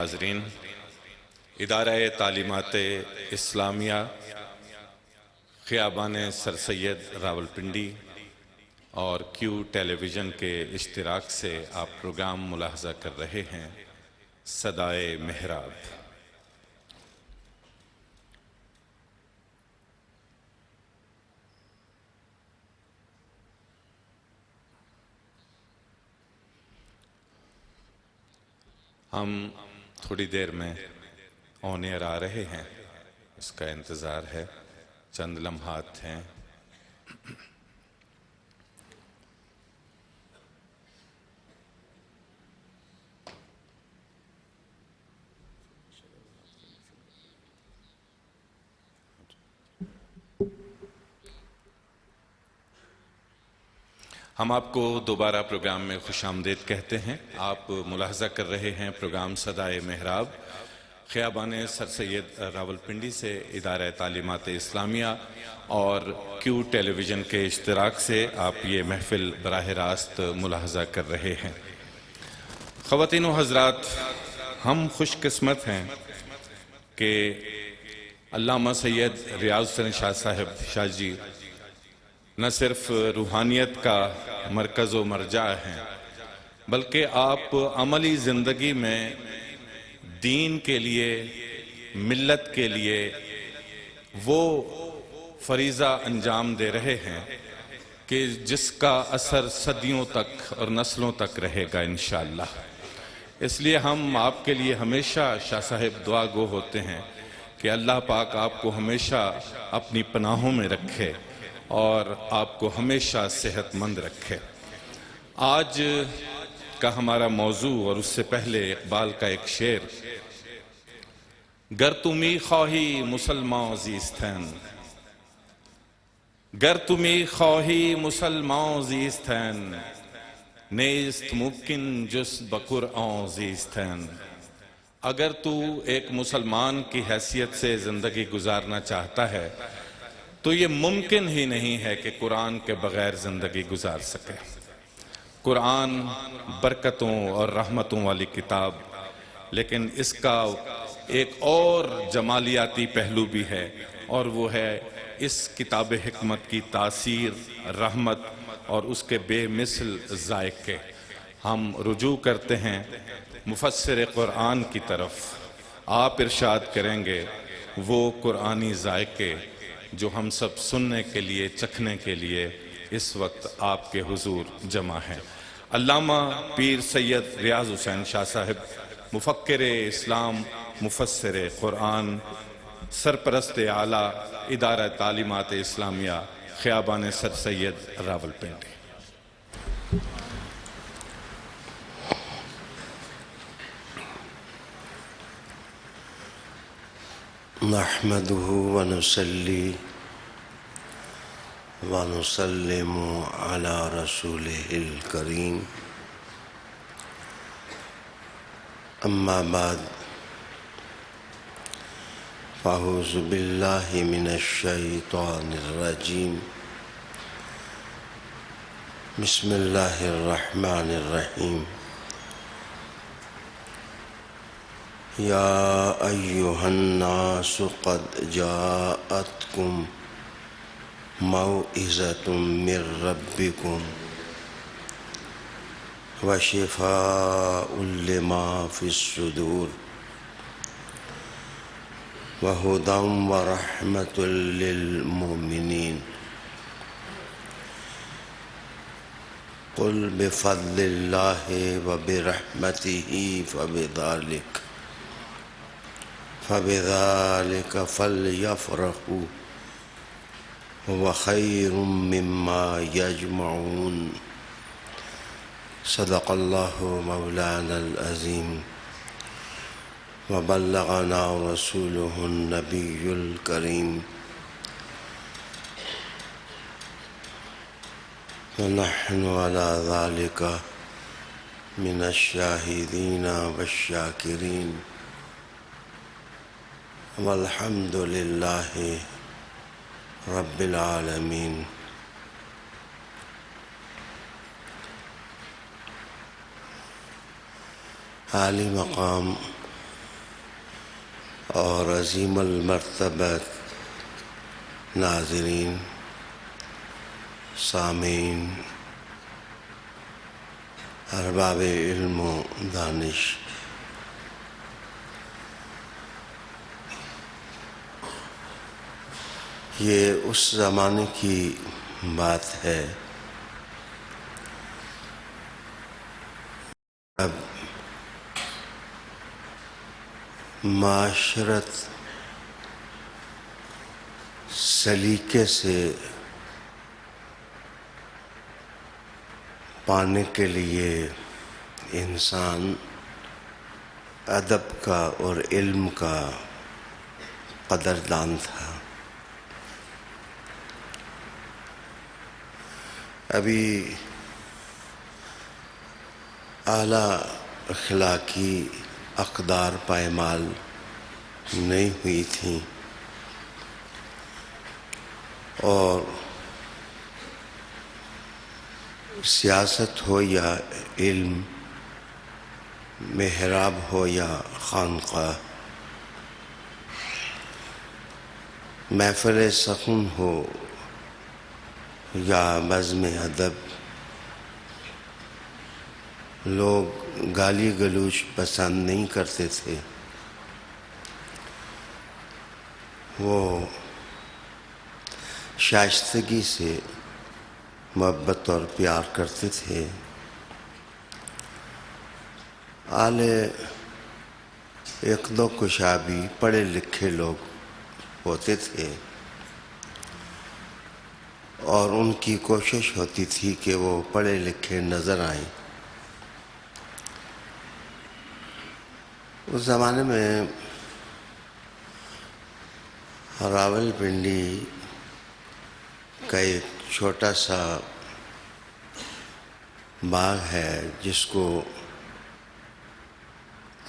حاضرین، ادارہ تعلیمات اسلامیہ خیابان سر سید راولپنڈی اور کیو ٹیلی ویژن کے اشتراک سے آپ پروگرام ملاحظہ کر رہے ہیں صدائے محراب۔ ہم تھوڑی دیر میں آن ایئر آ رہے ہیں، اس کا انتظار ہے، چند لمحات ہیں۔ ہم آپ کو دوبارہ پروگرام میں خوش آمدید کہتے ہیں۔ آپ ملاحظہ کر رہے ہیں پروگرام صدائے محراب، خیابان سر سید راولپنڈی سے ادارہ تعلیمات اسلامیہ اور کیو ٹیلی ویژن کے اشتراک سے آپ یہ محفل براہ راست ملاحظہ کر رہے ہیں۔ خواتین و حضرات، ہم خوش قسمت ہیں کہ علامہ سید ریاض حسین شاہ صاحب شاہ جی نہ صرف روحانیت کا مرکز و مرجع ہیں، بلکہ آپ عملی زندگی میں دین کے لیے، ملت کے لیے وہ فریضہ انجام دے رہے ہیں کہ جس کا اثر صدیوں تک اور نسلوں تک رہے گا انشاءاللہ۔ اس لیے ہم آپ کے لیے ہمیشہ شاہ صاحب دعا گو ہوتے ہیں کہ اللہ پاک آپ کو ہمیشہ اپنی پناہوں میں رکھے اور آپ کو ہمیشہ صحت مند رکھے۔ آج کا ہمارا موضوع، اور اس سے پہلے اقبال کا ایک شعر، گر تمی خواہی مسلمان زیستن، گر تمی خواہی مسلمان زیستن، نیست ممکن جز بقرآن زیستن۔ اگر تو ایک مسلمان کی حیثیت سے زندگی گزارنا چاہتا ہے تو یہ ممکن ہی نہیں ہے کہ قرآن کے بغیر زندگی گزار سکے۔ قرآن برکتوں اور رحمتوں والی کتاب، لیکن اس کا ایک اور جمالیاتی پہلو بھی ہے، اور وہ ہے اس کتاب حکمت کی تاثیر، رحمت اور اس کے بے مثل ذائقے۔ ہم رجوع کرتے ہیں مفسر قرآن کی طرف۔ آپ ارشاد کریں گے وہ قرآنی ذائقے جو ہم سب سننے کے لیے، چکھنے کے لیے اس وقت آپ کے حضور جمع ہیں۔ علامہ پیر سید ریاض حسین شاہ صاحب، مفکر اسلام، مفسر قرآن، سرپرست اعلیٰ ادارہ تعلیمات اسلامیہ خیابان سر سید راولپنڈی۔ نحمده ونصلي ونسلم على رسوله الكريم، أما بعد، فأعوذ بالله من الشيطان الرجيم، بسم الله الرحمن الرحيم، يا أيها الناس قد جاءتكم موعظة من ربكم وشفاء لما في الصدور وهدى ورحمة للمؤمنين، قل بفضل الله وبرحمته فبذلك فليفرحوا هو خير مما يجمعون، صدق الله مولانا العظيم وبلغنا رسوله النبي الكريم، ونحن على ذلك من الشاهدين والشاكرين، والحمد لله رب العالمين۔ عالی مقام اور عظیم المرتبت ناظرین، سامعین، ارباب علم و دانش، یہ اس زمانے کی بات ہے اب معاشرت سلیقے سے پانے کے لیے انسان ادب کا اور علم کا قدردان تھا۔ ابھی اعلیٰ اخلاقی اقدار پائمال نہیں ہوئی تھیں، اور سیاست ہو یا علم، محراب ہو یا خانقاہ، محفل سخن ہو یا بزم ادب، لوگ گالی گلوچ پسند نہیں کرتے تھے، وہ شائستگی سے محبت اور پیار کرتے تھے۔ اعلی عقد و کشابی پڑھے لکھے لوگ ہوتے تھے، اور ان کی کوشش ہوتی تھی کہ وہ پڑھے لکھے نظر آئیں۔ اس زمانے میں راولپنڈی کا ایک چھوٹا سا باغ ہے جس کو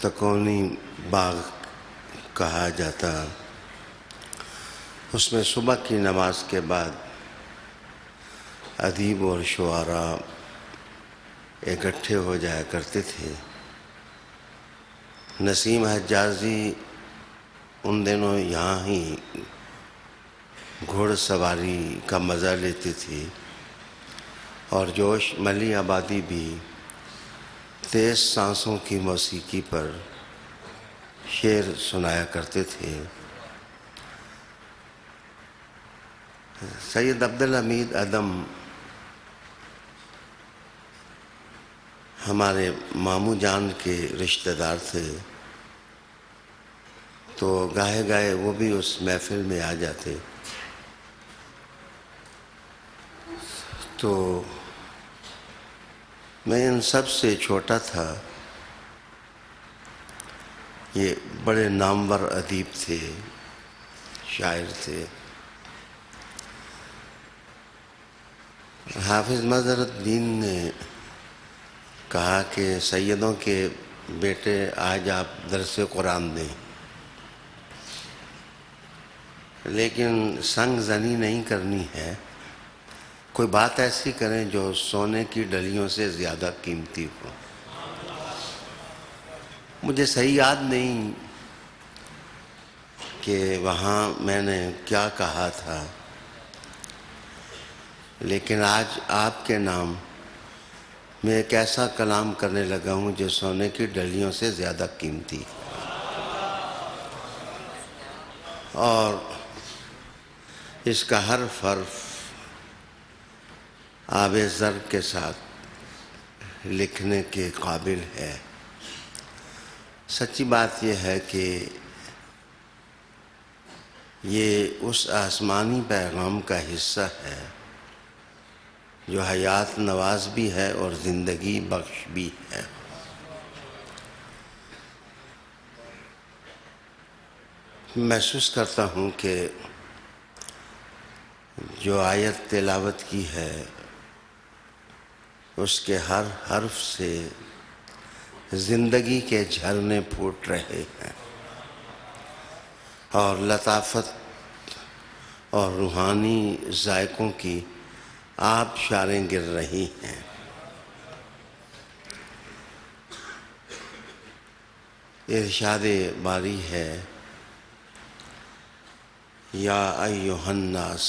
تکونی باغ کہا جاتا۔ اس میں صبح کی نماز کے بعد ادیب اور شعراء اکٹھے ہو جایا کرتے تھے۔ نسیم حجازی ان دنوں یہاں ہی گھوڑ سواری کا مزہ لیتے تھے، اور جوش ملی آبادی بھی تیز سانسوں کی موسیقی پر شعر سنایا کرتے تھے۔ سید عبدالحمید ادم ہمارے ماموں جان کے رشتہ دار تھے، تو گاہے گاہے وہ بھی اس محفل میں آ جاتے۔ تو میں ان سب سے چھوٹا تھا۔ یہ بڑے نامور ادیب تھے، شاعر تھے۔ حافظ مظہر الدین نے کہا کہ سیدوں کے بیٹے آج آپ درس قرآن دیں، لیکن سنگ زنی نہیں کرنی ہے، کوئی بات ایسی کریں جو سونے کی ڈلیوں سے زیادہ قیمتی ہو۔ مجھے صحیح یاد نہیں کہ وہاں میں نے کیا کہا تھا، لیکن آج آپ کے نام میں ایک ایسا کلام کرنے لگا ہوں جو سونے کی ڈلیوں سے زیادہ قیمتی، اور اس کا ہر حرف آب زر کے ساتھ لکھنے کے قابل ہے۔ سچی بات یہ ہے کہ یہ اس آسمانی پیغام کا حصہ ہے جو حیات نواز بھی ہے اور زندگی بخش بھی ہے۔ محسوس کرتا ہوں کہ جو آیت تلاوت کی ہے اس کے ہر حرف سے زندگی کے جھرنے پھوٹ رہے ہیں، اور لطافت اور روحانی ذائقوں کی آبشاریں گر رہی ہیں۔ ارشاد باری ہے یا ایھا الناس،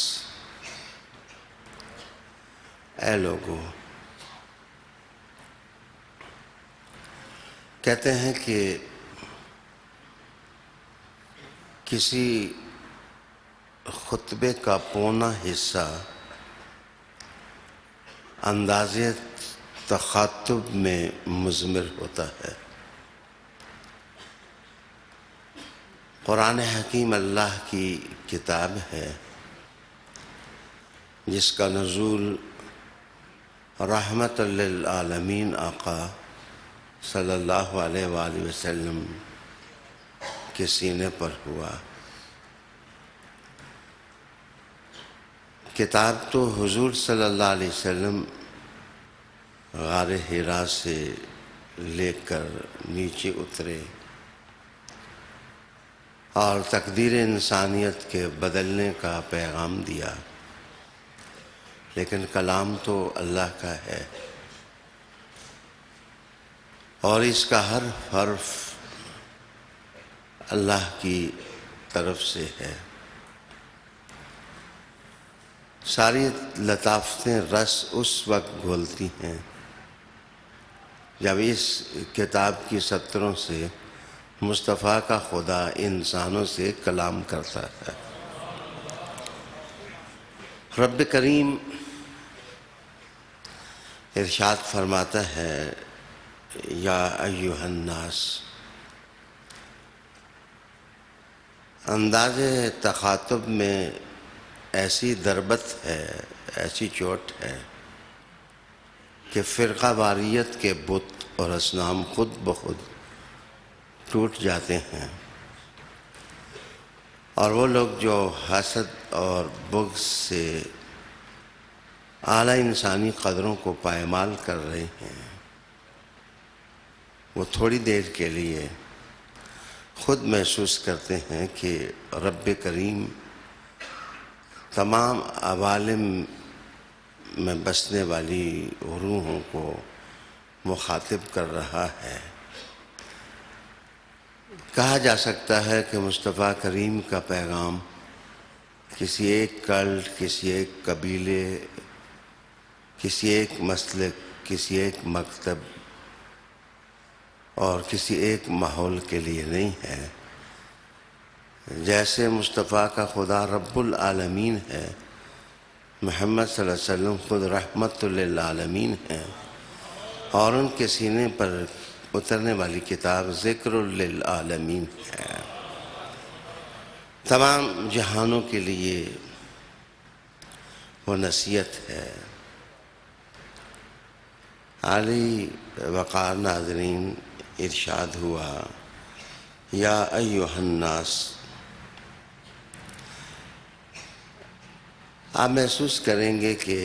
اے لوگو. کہتے ہیں کہ کسی خطبے کا پونا حصہ انداز تخاطب میں مضمر ہوتا ہے. قرآن حکیم اللہ کی کتاب ہے جس کا نزول رحمت للعالمین آقا صلی اللہ علیہ وآلہ وسلم کے سینے پر ہوا. کتاب تو حضور صلی اللہ علیہ وسلم غار حرا سے لے کر نیچے اترے اور تقدیر انسانیت کے بدلنے کا پیغام دیا، لیکن کلام تو اللہ کا ہے اور اس کا ہر حرف اللہ کی طرف سے ہے. ساری لطافتیں رس اس وقت گھولتی ہیں جب اس کتاب کی سطروں سے مصطفیٰ کا خدا انسانوں سے کلام کرتا ہے. رب کریم ارشاد فرماتا ہے یا ایھا الناس. انداز تخاطب میں ایسی ضربت ہے، ایسی چوٹ ہے کہ فرقہ واریت کے بت اور اصنام خود بخود ٹوٹ جاتے ہیں، اور وہ لوگ جو حسد اور بغض سے اعلیٰ انسانی قدروں کو پائمال کر رہے ہیں، وہ تھوڑی دیر کے لیے خود محسوس کرتے ہیں کہ رب کریم تمام عوالم میں بسنے والی روحوں کو مخاطب کر رہا ہے. کہا جا سکتا ہے کہ مصطفیٰ کریم کا پیغام کسی ایک کلٹ، کسی ایک قبیلے، کسی ایک مسلک، کسی ایک مکتب اور کسی ایک ماحول کے لیے نہیں ہے. جیسے مصطفیٰ کا خدا رب العالمین ہے، محمد صلی اللہ علیہ وسلم خود رحمت للعالمین ہے، اور ان کے سینے پر اترنے والی کتاب ذکر للعالمین ہے، تمام جہانوں کے لیے وہ نصیحت ہے. عالی وقار ناظرین، ارشاد ہوا یا ایھا الناس. آپ محسوس کریں گے کہ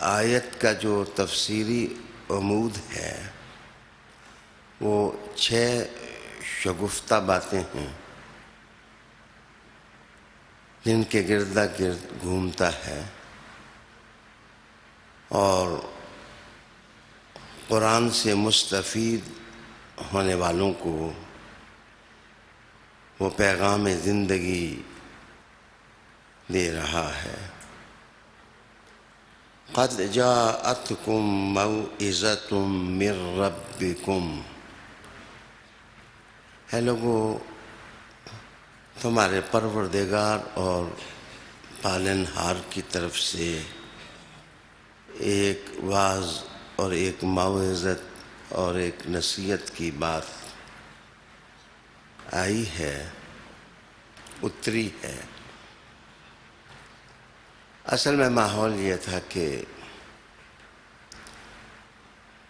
آیت کا جو تفسیری عمود ہے وہ 6 شگفتہ باتیں ہیں جن کے گردا گرد گھومتا ہے، اور قرآن سے مستفید ہونے والوں کو وہ پیغام زندگی دے رہا ہے. قد جاءتکم موعظۃ من ربکم. اے لوگو، تمہارے پروردگار اور پالنہار کی طرف سے ایک واعظ اور ایک موعظت اور ایک نصیحت کی بات آئی ہے، اتری ہے. اصل میں ماحول یہ تھا کہ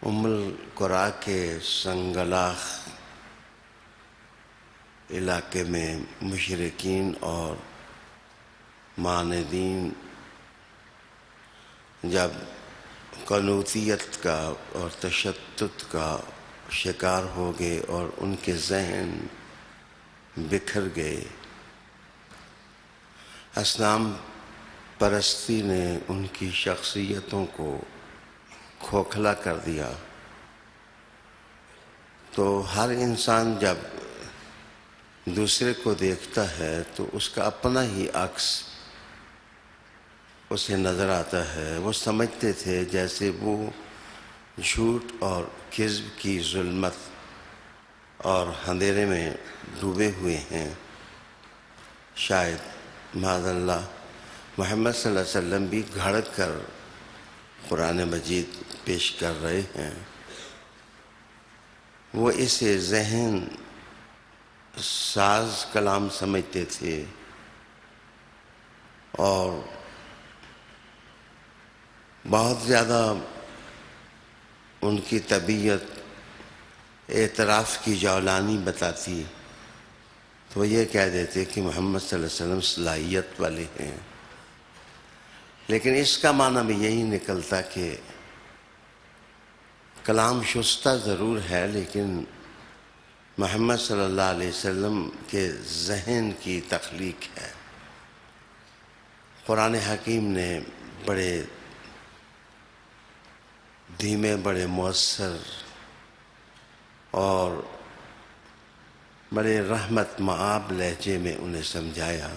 ام القریٰ کے سنگلاخ علاقے میں مشرکین اور معاندین جب قنوطیت کا اور تشدد کا شکار ہو گئے اور ان کے ذہن بکھر گئے، اصنام پرستی نے ان کی شخصیتوں کو کھوکھلا کر دیا. تو ہر انسان جب دوسرے کو دیکھتا ہے تو اس کا اپنا ہی عکس اسے نظر آتا ہے۔ وہ سمجھتے تھے جیسے وہ جھوٹ اور کذب کی ظلمت اور اندھیرے میں ڈوبے ہوئے ہیں۔ شاید معاذ اللہ محمد صلی اللہ علیہ وسلم بھی گھڑ کر قرآن مجید پیش کر رہے ہیں۔ وہ اسے ذہن ساز کلام سمجھتے تھے اور بہت زیادہ ان کی طبیعت اعتراف کی جولانی بتاتی تو وہ یہ کہہ دیتے کہ محمد صلی اللہ علیہ وسلم صلاحیت والے ہیں، لیکن اس کا معنی بھی یہی نکلتا کہ کلام شستہ ضرور ہے لیکن محمد صلی اللہ علیہ وسلم کے ذہن کی تخلیق ہے۔ قرآن حکیم نے بڑے دھیمے، بڑے مؤثر اور بڑے رحمت معاب لہجے میں انہیں سمجھایا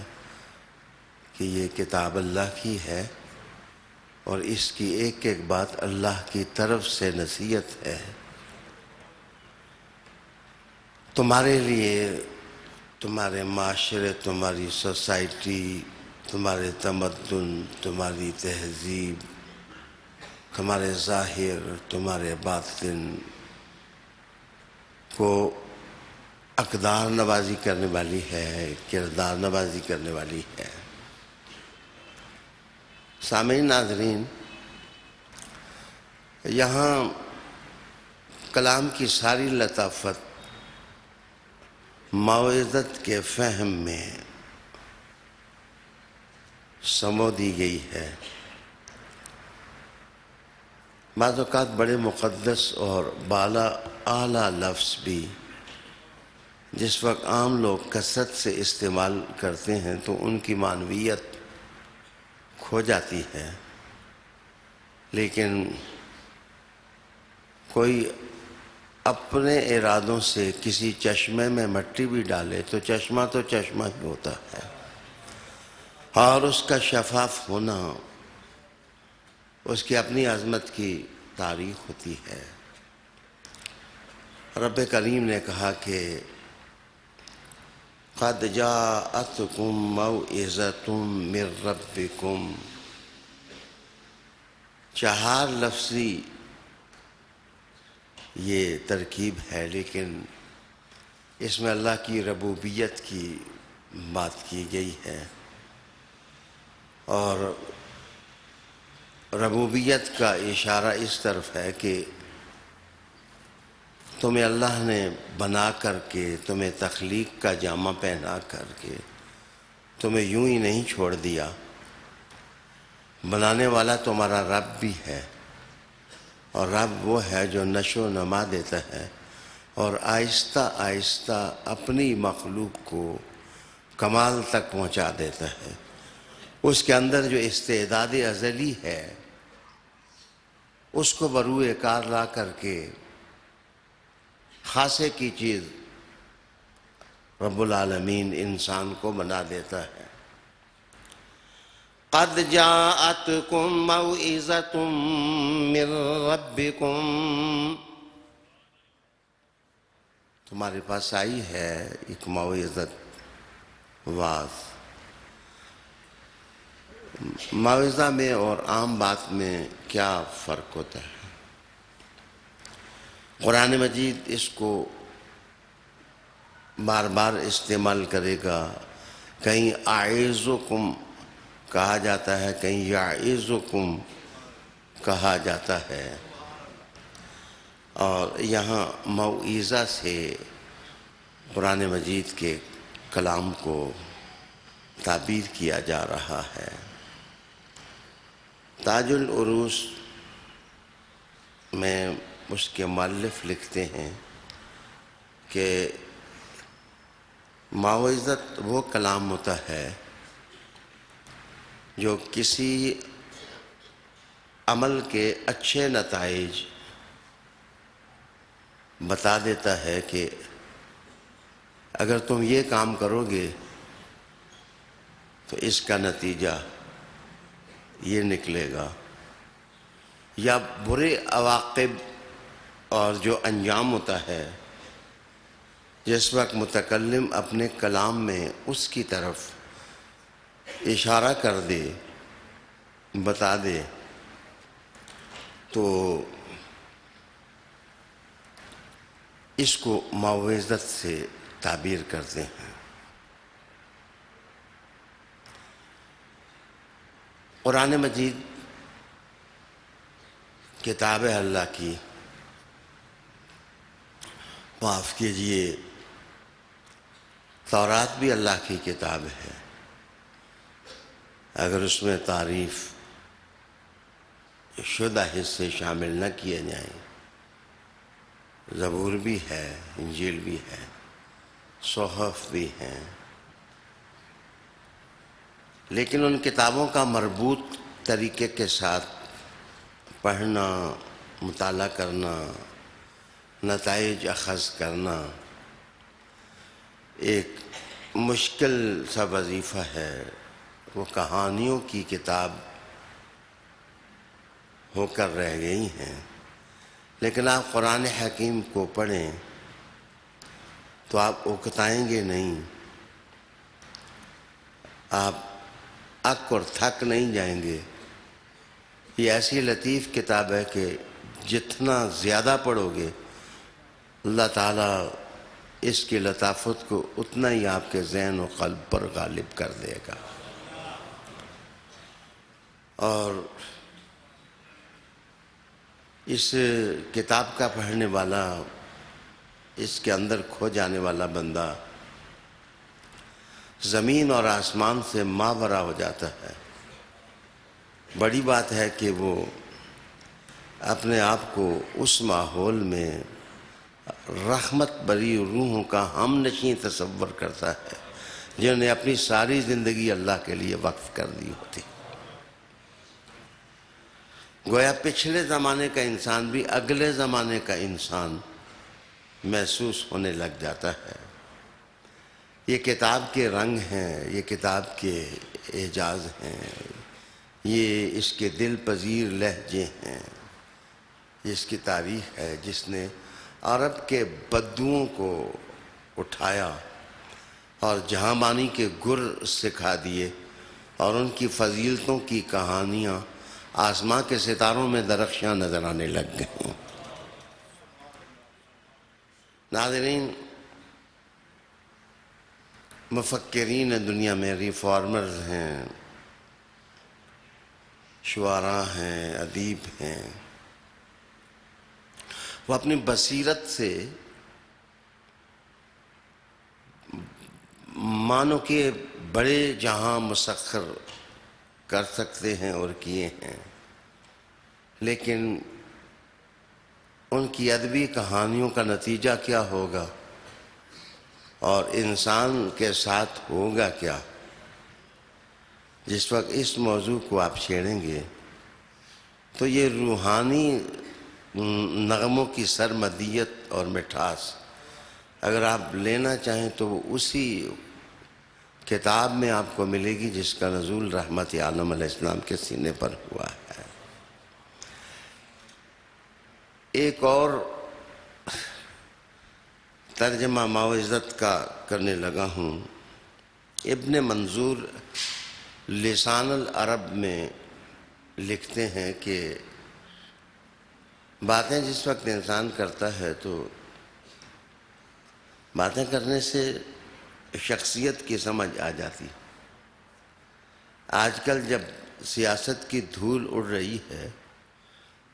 کہ یہ کتاب اللہ کی ہے اور اس کی ایک ایک بات اللہ کی طرف سے نصیحت ہے۔ تمہارے لیے، تمہارے معاشرے، تمہاری سوسائٹی، تمہارے تمدن، تمہاری تہذیب، تمہارے ظاہر، تمہارے باطن کو اقدار نوازی کرنے والی ہے، کردار نوازی کرنے والی ہے۔ سامعین ناظرین، یہاں کلام کی ساری لطافت موعظت کے فہم میں سمو دی گئی ہے۔ بعض اوقات بڑے مقدس اور بالا اعلیٰ لفظ بھی جس وقت عام لوگ کثرت سے استعمال کرتے ہیں تو ان کی معنویت کھو جاتی ہے، لیکن کوئی اپنے ارادوں سے کسی چشمے میں مٹی بھی ڈالے تو چشمہ ہی ہوتا ہے، اور اس کا شفاف ہونا اس کی اپنی عظمت کی تاریخ ہوتی ہے۔ رب کریم نے کہا کہ قد جاءتکم موعظۃ من ربکم، چہار لفظی یہ ترکیب ہے، لیکن اس میں اللہ کی ربوبیت کی بات کی گئی ہے، اور ربوبیت کا اشارہ اس طرف ہے کہ تمہیں اللہ نے بنا کر کے، تمہیں تخلیق کا جامہ پہنا کر کے تمہیں یوں ہی نہیں چھوڑ دیا۔ بنانے والا تمہارا رب بھی ہے، اور رب وہ ہے جو نشو و نما دیتا ہے اور آہستہ آہستہ اپنی مخلوق کو کمال تک پہنچا دیتا ہے۔ اس کے اندر جو استعداد ازلی ہے اس کو بروئے کار لا کر کے خاصے کی چیز رب العالمین انسان کو بنا دیتا ہے۔ قد جاءتکم موعظۃ من ربکم، تمہارے پاس آئی ہے ایک موعظت، واعظ۔ موعظہ میں اور عام بات میں کیا فرق ہوتا ہے؟ قرآن مجید اس کو بار بار استعمال کرے گا، کہیں اعظکم کہا جاتا ہے، کہیں یعظکم کہا جاتا ہے، اور یہاں موعظہ سے قرآن مجید کے کلام کو تعبیر کیا جا رہا ہے۔ تاج العروس میں اس کے مؤلف لکھتے ہیں کہ موعظت وہ کلام ہوتا ہے جو کسی عمل کے اچھے نتائج بتا دیتا ہے کہ اگر تم یہ کام کرو گے تو اس کا نتیجہ یہ نکلے گا، یا برے عواقب اور جو انجام ہوتا ہے جس وقت متکلم اپنے کلام میں اس کی طرف اشارہ کر دے، بتا دے، تو اس کو موعظت سے تعبیر کرتے ہیں۔ قرآن مجید کتاب ہے اللہ کی، معاف کیجئے تورات بھی اللہ کی کتاب ہے، اگر اس میں تعریف شدہ حصے شامل نہ کیے جائیں۔ زبور بھی ہے، انجیل بھی ہے، صحف بھی ہیں، لیکن ان کتابوں کا مربوط طریقے کے ساتھ پڑھنا، مطالعہ کرنا، نتائج اخذ کرنا ایک مشکل سا وظیفہ ہے۔ وہ کہانیوں کی کتاب ہو کر رہ گئی ہیں، لیکن آپ قرآن حکیم کو پڑھیں تو آپ اکتائیں گے نہیں، آپ اک اور تھک نہیں جائیں گے۔ یہ ایسی لطیف کتاب ہے کہ جتنا زیادہ پڑھو گے اللہ تعالیٰ اس کی لطافت کو اتنا ہی آپ کے ذہن و قلب پر غالب کر دے گا۔ اور اس کتاب کا پڑھنے والا، اس کے اندر کھو جانے والا بندہ زمین اور آسمان سے ماورا ہو جاتا ہے۔ بڑی بات ہے کہ وہ اپنے آپ کو اس ماحول میں رحمت بری روحوں کا ہم نشیں تصور کرتا ہے جنہوں نے اپنی ساری زندگی اللہ کے لیے وقف کر دی ہوتی۔ گویا پچھلے زمانے کا انسان بھی اگلے زمانے کا انسان محسوس ہونے لگ جاتا ہے۔ یہ کتاب کے رنگ ہیں، یہ کتاب کے اعجاز ہیں، یہ اس کے دل پذیر لہجے ہیں، یہ اس کی تاریخ ہے جس نے عرب کے بدوؤں کو اٹھایا اور جہاں کے گر سکھا دیے، اور ان کی فضیلتوں کی کہانیاں آسماں کے ستاروں میں درخشاں نظر آنے لگ گئیں۔ ناظرین، مفکرین دنیا میں، ریفارمرز ہیں، شعراء ہیں، ادیب ہیں، وہ اپنی بصیرت سے مانو کہ بڑے جہاں مسخر کر سکتے ہیں اور کیے ہیں، لیکن ان کی ادبی کہانیوں کا نتیجہ کیا ہوگا اور انسان کے ساتھ ہوگا کیا، جس وقت اس موضوع کو آپ چھیڑیں گے تو یہ روحانی نغموں کی سرمدیت اور مٹھاس اگر آپ لینا چاہیں تو وہ اسی کتاب میں آپ کو ملے گی جس کا نزول رحمت عالم علیہ السلام کے سینے پر ہوا ہے۔ ایک اور ترجمہ موعظت کا کرنے لگا ہوں۔ ابن منظور لسان العرب میں لکھتے ہیں کہ باتیں جس وقت انسان کرتا ہے تو باتیں کرنے سے شخصیت کی سمجھ آ جاتی۔ آج کل جب سیاست کی دھول اڑ رہی ہے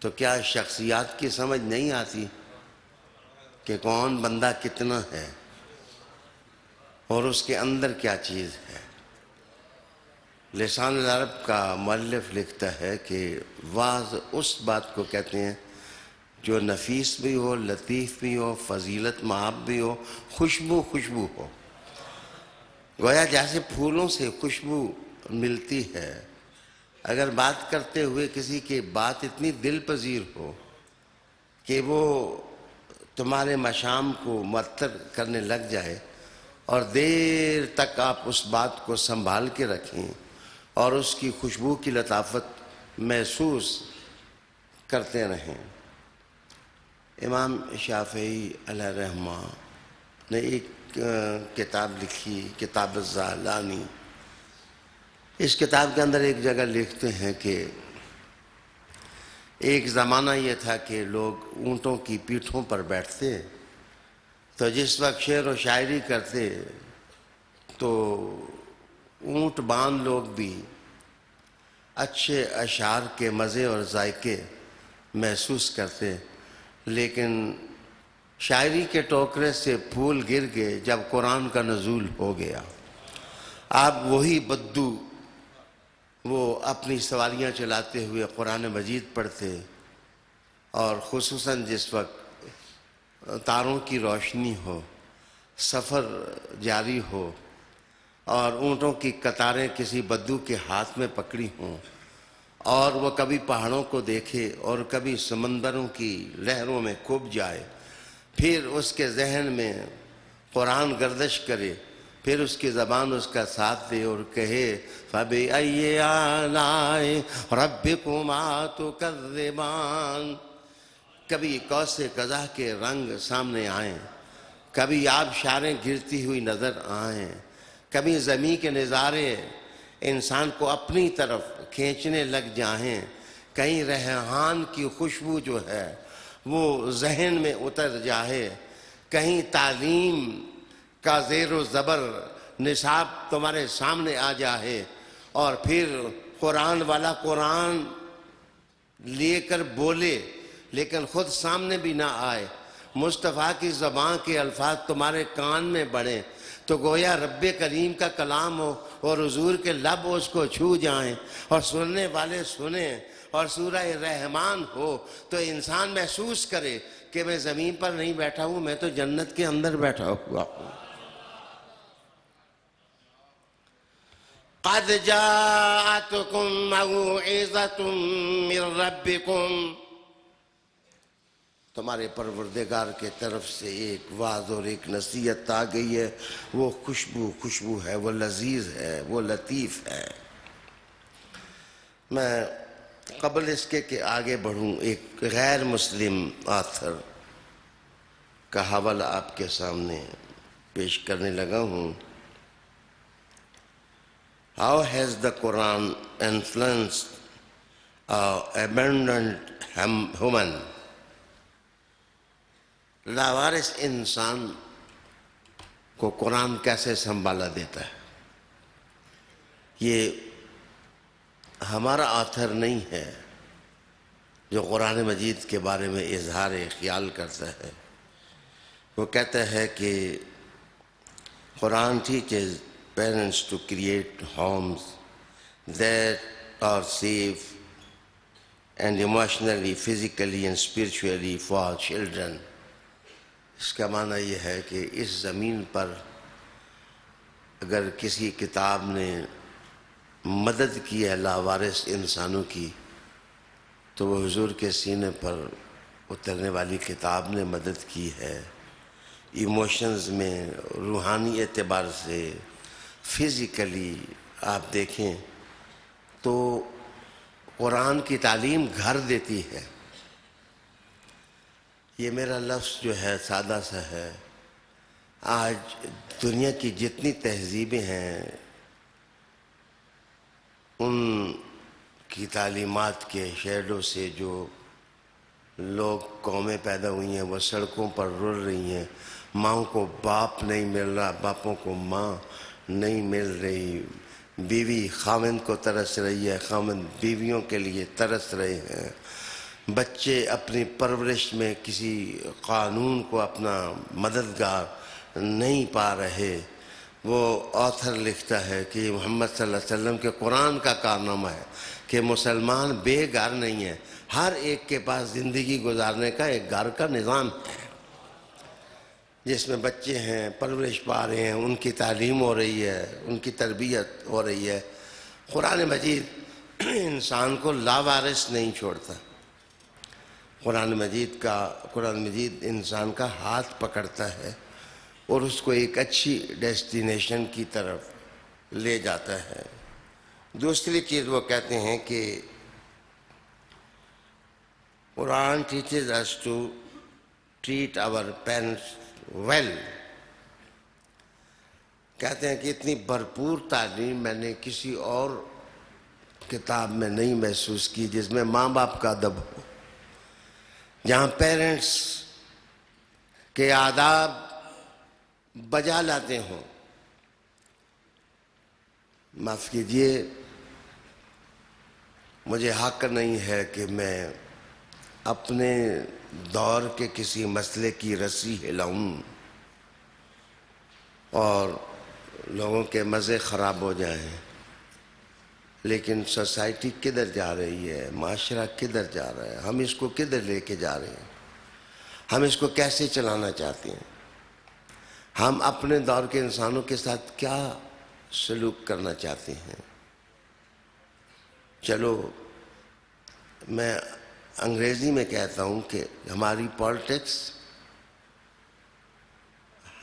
تو کیا شخصیات کی سمجھ نہیں آتی کہ کون بندہ کتنا ہے اور اس کے اندر کیا چیز ہے؟ لسان العرب کا مؤلف لکھتا ہے کہ واعظ اس بات کو کہتے ہیں جو نفیس بھی ہو، لطیف بھی ہو، فضیلت مآب بھی ہو، خوشبو ہو۔ گویا جیسے پھولوں سے خوشبو ملتی ہے، اگر بات کرتے ہوئے کسی کی بات اتنی دل پذیر ہو کہ وہ تمہارے مشام کو معطر کرنے لگ جائے اور دیر تک آپ اس بات کو سنبھال کے رکھیں اور اس کی خوشبو کی لطافت محسوس کرتے رہیں۔ امام شافعی علیہ الرحمہ نے ایک کتاب لکھی، کتاب الزعلانی۔ اس کتاب کے اندر ایک جگہ لکھتے ہیں کہ ایک زمانہ یہ تھا کہ لوگ اونٹوں کی پیٹھوں پر بیٹھتے، تو جس وقت شعر و شاعری کرتے تو اونٹ بان لوگ بھی اچھے اشعار کے مزے اور ذائقے محسوس کرتے، لیکن شاعری کے ٹوکرے سے پھول گر گئے جب قرآن کا نزول ہو گیا۔ آپ وہی بدو وہ اپنی سواریاں چلاتے ہوئے قرآن مجید پڑھتے، اور خصوصاً جس وقت تاروں کی روشنی ہو، سفر جاری ہو اور اونٹوں کی قطاریں کسی بدو کے ہاتھ میں پکڑی ہوں، اور وہ کبھی پہاڑوں کو دیکھے اور کبھی سمندروں کی لہروں میں کھپ جائے، پھر اس کے ذہن میں قرآن گردش کرے، پھر اس کی زبان اس کا ساتھ دے اور کہے فَبِأَيِّ آلَاءِ رَبِّكُمَا تُكَذِّبَانِ۔ کبھی قوس قزح کے رنگ سامنے آئیں، کبھی آبشاریں گرتی ہوئی نظر آئیں، کبھی زمین کے نظارے انسان کو اپنی طرف کھینچنے لگ جائیں، کہیں ریحان کی خوشبو جو ہے وہ ذہن میں اتر جائے، کہیں تعلیم کا زیر و زبر نصاب تمہارے سامنے آ جائے، اور پھر قرآن والا قرآن لے کر بولے لیکن خود سامنے بھی نہ آئے، مصطفیٰ کی زبان کے الفاظ تمہارے کان میں بڑھیں تو گویا رب کریم کا کلام ہو اور حضور کے لب اس کو چھو جائیں اور سننے والے سنیں، اور سورہ رحمان ہو تو انسان محسوس کرے کہ میں زمین پر نہیں بیٹھا ہوں، میں تو جنت کے اندر بیٹھا ہوا ہوں۔ قَدْ جَاءَتْكُمْ مَوْعِظَةٌ مِّن رَبِّكُمْ، تمہارے پروردگار کے طرف سے ایک واعظ اور ایک نصیحت آ گئی ہے، وہ خوشبو ہے، وہ لذیذ ہے، وہ لطیف ہے۔ میں قبل اس کے کہ آگے بڑھوں ایک غیر مسلم آتھر کا حوالہ آپ کے سامنے پیش کرنے لگا ہوں۔ How has the Quran influenced abandoned human؟ لاوارث انسان کو قرآن کیسے سنبھالا دیتا ہے؟ یہ ہمارا آتھر نہیں ہے جو قرآن مجید کے بارے میں اظہار خیال کرتا ہے۔ وہ کہتا ہے کہ قرآن teaches parents to create homes that are safe and emotionally, physically and spiritually for children۔ اس کا معنی یہ ہے کہ اس زمین پر اگر کسی کتاب نے مدد کی ہے لاوارث انسانوں کی تو وہ حضور کے سینے پر اترنے والی کتاب نے مدد کی ہے، ایموشنز میں، روحانی اعتبار سے، فزیکلی آپ دیکھیں تو قرآن کی تعلیم گھر دیتی ہے۔ یہ میرا لفظ جو ہے سادہ سا ہے، آج دنیا کی جتنی تہذیبیں ہیں ان کی تعلیمات کے شیڈو سے جو لوگ قومیں پیدا ہوئی ہیں وہ سڑکوں پر رول رہی ہیں، ماں کو باپ نہیں مل رہا، باپوں کو ماں نہیں مل رہی، بیوی خاوند کو ترس رہی ہے، خاوند بیویوں کے لیے ترس رہے ہیں، بچے اپنی پرورش میں کسی قانون کو اپنا مددگار نہیں پا رہے۔ وہ آتھر لکھتا ہے کہ محمد صلی اللہ علیہ وسلم کے قرآن کا کارنامہ ہے کہ مسلمان بے گھر نہیں ہے، ہر ایک کے پاس زندگی گزارنے کا ایک گھر کا نظام ہے جس میں بچے ہیں، پرورش پا رہے ہیں، ان کی تعلیم ہو رہی ہے، ان کی تربیت ہو رہی ہے۔ قرآن مجید انسان کو لاوارث نہیں چھوڑتا، قرآن مجید انسان کا ہاتھ پکڑتا ہے اور اس کو ایک اچھی ڈیسٹینیشن کی طرف لے جاتا ہے۔ دوسری چیز وہ کہتے ہیں کہ قرآن teaches us to treat our parents well۔ کہتے ہیں کہ اتنی بھرپور تعلیم میں نے کسی اور کتاب میں نہیں محسوس کی جس میں ماں باپ کا ادب ہو، جہاں پیرنٹس کے آداب بجا لاتے ہوں۔ معاف کیجئے، مجھے حق نہیں ہے کہ میں اپنے دور کے کسی مسئلے کی رسی ہلاؤں اور لوگوں کے مزے خراب ہو جائیں، لیکن سوسائٹی کدھر جا رہی ہے، معاشرہ کدھر جا رہا ہے، ہم اس کو کدھر لے کے جا رہے ہیں، ہم اس کو کیسے چلانا چاہتے ہیں، ہم اپنے دور کے انسانوں کے ساتھ کیا سلوک کرنا چاہتے ہیں۔ چلو میں انگریزی میں کہتا ہوں کہ ہماری پالیٹکس،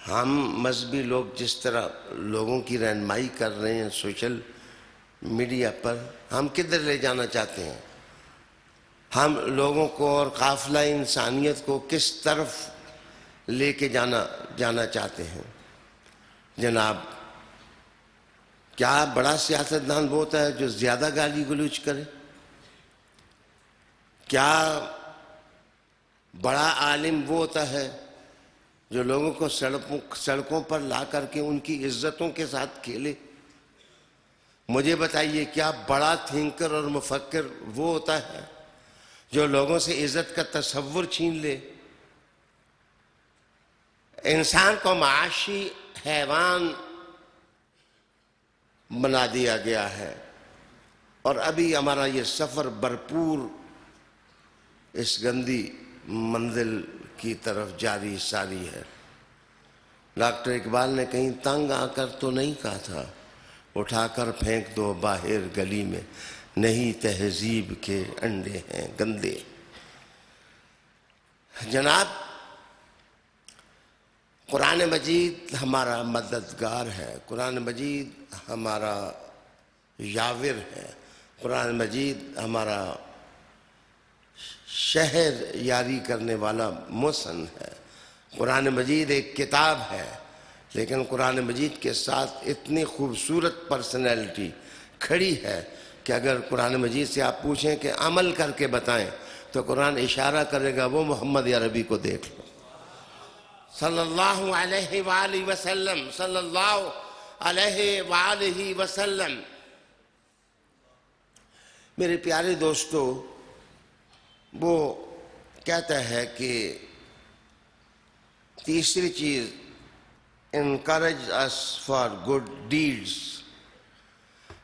ہم مذہبی لوگ جس طرح لوگوں کی رہنمائی کر رہے ہیں سوشل میڈیا پر، ہم کدھر لے جانا چاہتے ہیں، ہم لوگوں کو اور قافلہ انسانیت کو کس طرف لے کے جانا چاہتے ہیں۔ جناب، کیا بڑا سیاستدان وہ ہوتا ہے جو زیادہ گالی گلوچ کرے؟ کیا بڑا عالم وہ ہوتا ہے جو لوگوں کو سڑکوں پر لا کر کے ان کی عزتوں کے ساتھ کھیلے؟ مجھے بتائیے، کیا بڑا تھنکر اور مفکر وہ ہوتا ہے جو لوگوں سے عزت کا تصور چھین لے؟ انسان کو معاشی حیوان بنا دیا گیا ہے، اور ابھی ہمارا یہ سفر بھرپور اس گندی منزل کی طرف جاری ساری ہے۔ ڈاکٹر اقبال نے کہیں تنگ آ کر تو نہیں کہا تھا، اٹھا کر پھینک دو باہر گلی میں، نہیں تہذیب کے انڈے ہیں گندے۔ جناب، قرآن مجید ہمارا مددگار ہے، قرآن مجید ہمارا یاور ہے، قرآن مجید ہمارا شہر یاری کرنے والا محسن ہے۔ قرآن مجید ایک کتاب ہے، لیکن قرآن مجید کے ساتھ اتنی خوبصورت پرسنالٹی کھڑی ہے کہ اگر قرآن مجید سے آپ پوچھیں کہ عمل کر کے بتائیں تو قرآن اشارہ کرے گا، وہ محمد عربی کو دیکھ لو، صلی اللہ علیہ وآلہ وسلم، صلی اللہ علیہ وآلہ وسلم۔ میرے پیارے دوستو، وہ کہتا ہے کہ تیسری چیز، encourage us for good deeds،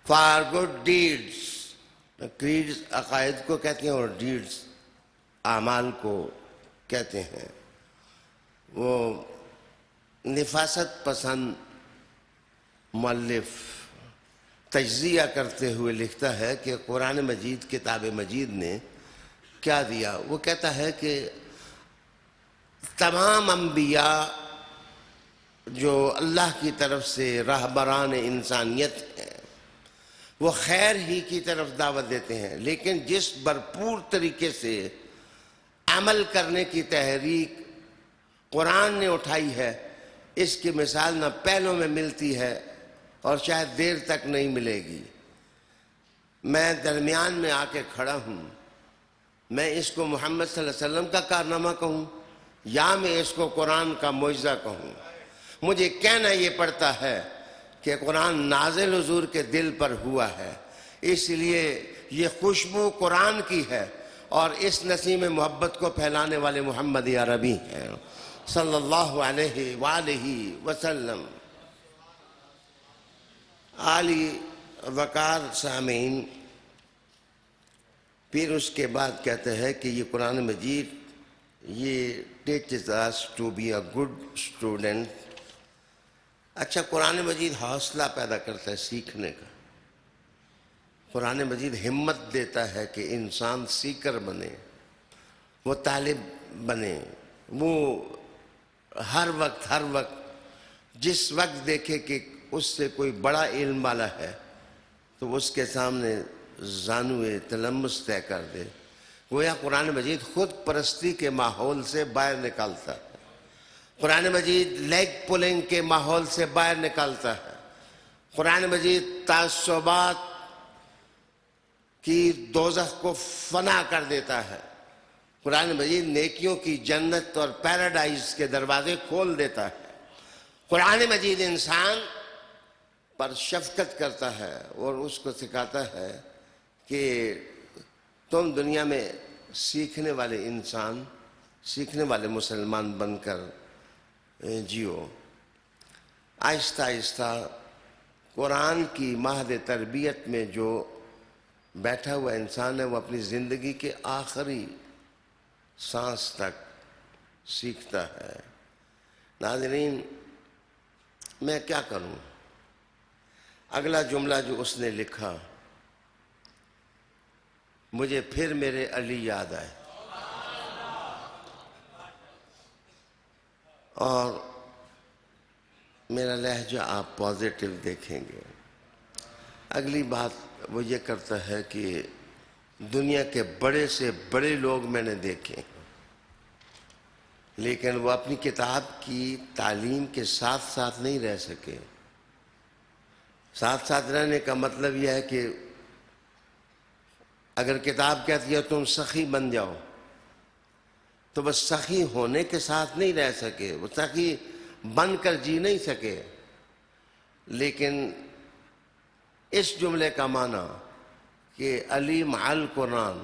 for good deeds۔ creeds عقائد کو کہتے ہیں اور deeds اعمال کو کہتے ہیں۔ وہ نفاست پسند مؤلف تجزیہ کرتے ہوئے لکھتا ہے کہ قرآن مجید، کتاب مجید نے کیا دیا۔ وہ کہتا ہے کہ تمام انبیاء جو اللہ کی طرف سے رہبران انسانیت ہیں، وہ خیر ہی کی طرف دعوت دیتے ہیں، لیکن جس بھرپور طریقے سے عمل کرنے کی تحریک قرآن نے اٹھائی ہے، اس کی مثال نہ پہلوں میں ملتی ہے اور شاید دیر تک نہیں ملے گی۔ میں درمیان میں آ کے کھڑا ہوں، میں اس کو محمد صلی اللہ علیہ وسلم کا کارنامہ کہوں یا میں اس کو قرآن کا معجزہ کہوں؟ مجھے کہنا یہ پڑتا ہے کہ قرآن نازل حضور کے دل پر ہوا ہے، اس لیے یہ خوشبو قرآن کی ہے، اور اس نسیم محبت کو پھیلانے والے محمد عربی ہیں، صلی اللہ علیہ وآلہ وسلم۔ عالی وقار سامعین، پھر اس کے بعد کہتے ہیں کہ یہ قرآن مجید یہ teaches us to be a good student۔ اچھا، قرآن مجید حوصلہ پیدا کرتا ہے سیکھنے کا، قرآن مجید ہمت دیتا ہے کہ انسان سیکر بنے، وہ طالب بنے، وہ ہر وقت جس وقت دیکھے کہ اس سے کوئی بڑا علم والا ہے تو اس کے سامنے زانوئے تلمس طے کر دے. گویا قرآن مجید خود پرستی کے ماحول سے باہر نکالتا ہے. قرآن مجید لیگ پولنگ کے ماحول سے باہر نکالتا ہے. قرآن مجید تعصبات کی دوزخ کو فنا کر دیتا ہے. قرآن مجید نیکیوں کی جنت اور پیراڈائز کے دروازے کھول دیتا ہے. قرآن مجید انسان پر شفقت کرتا ہے اور اس کو سکھاتا ہے کہ تم دنیا میں سیکھنے والے انسان، سیکھنے والے مسلمان بن کر جیو. آہستہ آہستہ قرآن کی مہد تربیت میں جو بیٹھا ہوا انسان ہے وہ اپنی زندگی کے آخری سانس تک سیکھتا ہے. ناظرین، میں کیا کروں؟ اگلا جملہ جو اس نے لکھا، مجھے پھر میرے علی یاد آئے. اور میرا لہجہ آپ پازیٹیو دیکھیں گے. اگلی بات وہ یہ کرتا ہے کہ دنیا کے بڑے سے بڑے لوگ میں نے دیکھے، لیکن وہ اپنی کتاب کی تعلیم کے ساتھ ساتھ نہیں رہ سکے. ساتھ ساتھ رہنے کا مطلب یہ ہے کہ اگر کتاب کہتی ہے تم سخی بن جاؤ تو بس سخی ہونے کے ساتھ نہیں رہ سکے، وہ سخی بن کر جی نہیں سکے. لیکن اس جملے کا معنی کہ علی مع القرآن،